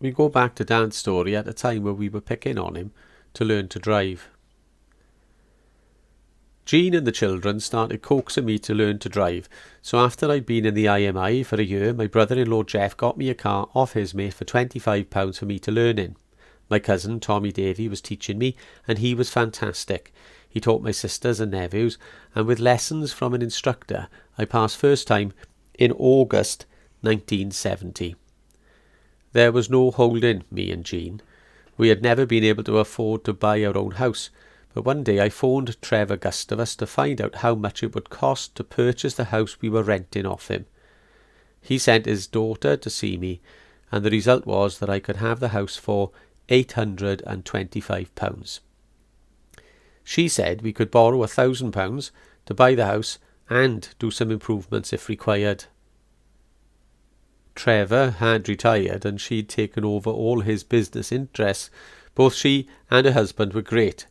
We go back to Dan's story at a time where we were picking on him to learn to drive. Jean and the children started coaxing me to learn to drive, so after I'd been in the IMI for a year, my brother-in-law Jeff got me a car off his mate for £25 for me to learn in. My cousin Tommy Davey was teaching me, and he was fantastic. He taught my sisters and nephews, and with lessons from an instructor, I passed first time in August 1970. There was no holding me and Jean. We had never been able to afford to buy our own house, but one day I phoned Trevor Gustavus to find out how much it would cost to purchase the house we were renting off him. He sent his daughter to see me, and the result was that I could have the house for £825. She said we could borrow £1,000 to buy the house and do some improvements if required. Trevor had retired and she'd taken over all his business interests. Both she and her husband were great.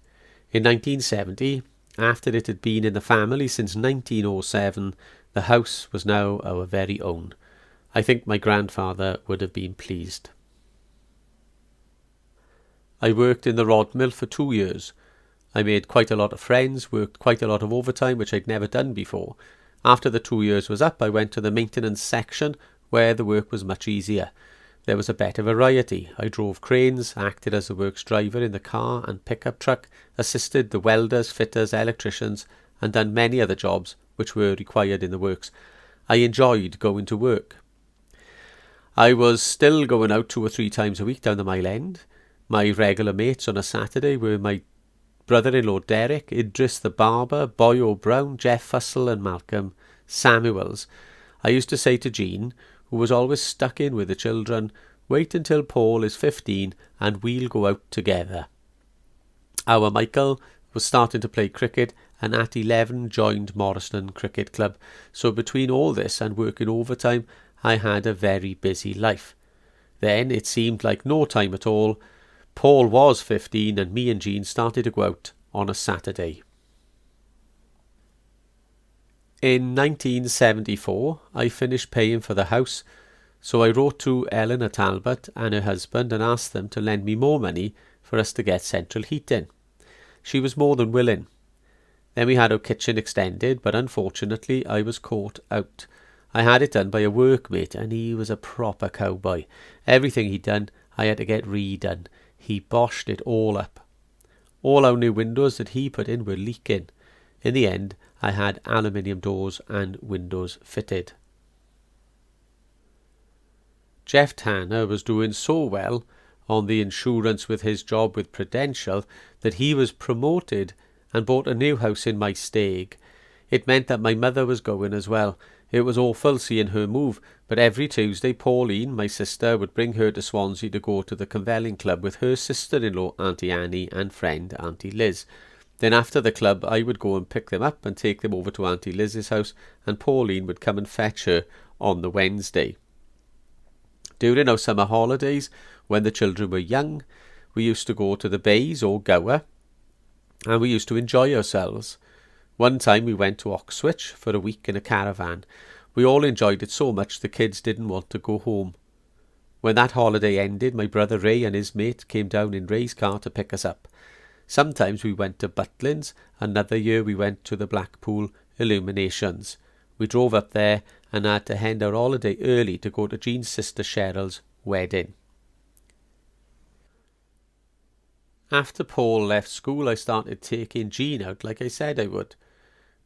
In 1970, after it had been in the family since 1907, the house was now our very own. I think my grandfather would have been pleased. I worked in the rod mill for 2 years. I made quite a lot of friends, worked quite a lot of overtime, which I'd never done before. After the 2 years was up, I went to the maintenance section, where the work was much easier. There was a better variety. I drove cranes, acted as a works driver in the car and pickup truck, assisted the welders, fitters, electricians, and done many other jobs which were required in the works. I enjoyed going to work. I was still going out 2 or 3 times a week down the Mile End. My regular mates on a Saturday were my brother-in-law Derek, Idris the barber, Boy O'Brown, Jeff Fussell and Malcolm Samuels. I used to say to Jean, who was always stuck in with the children, "Wait until Paul is 15 and we'll go out together." Our Michael was starting to play cricket and at 11 joined Morriston Cricket Club. So between all this and working overtime, I had a very busy life. Then it seemed like no time at all. Paul was 15 and me and Jean started to go out on a Saturday. In 1974, I finished paying for the house, so I wrote to Eleanor Talbot and her husband and asked them to lend me more money for us to get central heating. She was more than willing. Then we had our kitchen extended, but unfortunately I was caught out. I had it done by a workmate and he was a proper cowboy. Everything he'd done, I had to get redone. He boshed it all up. All our new windows that he put in were leaking. In the end, I had aluminium doors and windows fitted. Jeff Tanner was doing so well on the insurance with his job with Prudential that he was promoted and bought a new house in my Stag. It meant that my mother was going as well. It was awful seeing her move, but every Tuesday Pauline, my sister, would bring her to Swansea to go to the Convelling Club with her sister-in-law Auntie Annie and friend Auntie Liz. Then after the club I would go and pick them up and take them over to Auntie Liz's house, and Pauline would come and fetch her on the Wednesday. During our summer holidays, when the children were young, we used to go to the Bays or Gower, and we used to enjoy ourselves. One time we went to Oxwich for a week in a caravan. We all enjoyed it so much the kids didn't want to go home. When that holiday ended, my brother Ray and his mate came down in Ray's car to pick us up. Sometimes we went to Butlins. Another year we went to the Blackpool Illuminations. We drove up there and had to end our holiday early to go to Jean's sister Cheryl's wedding. After Paul left school, I started taking Jean out like I said I would.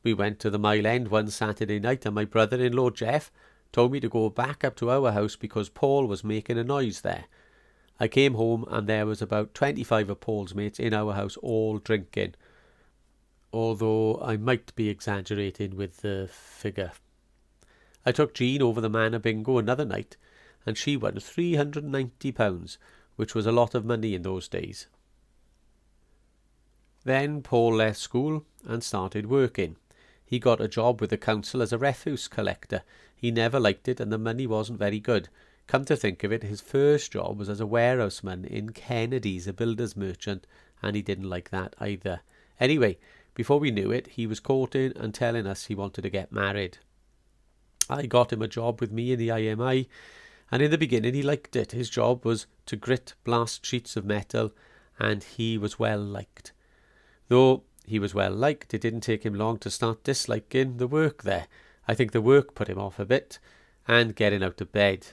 We went to the Mile End one Saturday night and my brother-in-law Jeff told me to go back up to our house because Paul was making a noise there. I came home and there was about 25 of Paul's mates in our house all drinking, although I might be exaggerating with the figure. I took Jean over the Manor Bingo another night and she won £390, which was a lot of money in those days. Then Paul left school and started working. He got a job with the council as a refuse collector. He never liked it and the money wasn't very good. Come to think of it, his first job was as a warehouseman in Kennedy's, a builder's merchant, and he didn't like that either. Anyway, before we knew it, he was courting and telling us he wanted to get married. I got him a job with me in the IMI, and in the beginning he liked it. His job was to grit blast sheets of metal, and he was well liked. Though he was well liked, it didn't take him long to start disliking the work there. I think the work put him off a bit, and getting out of bed.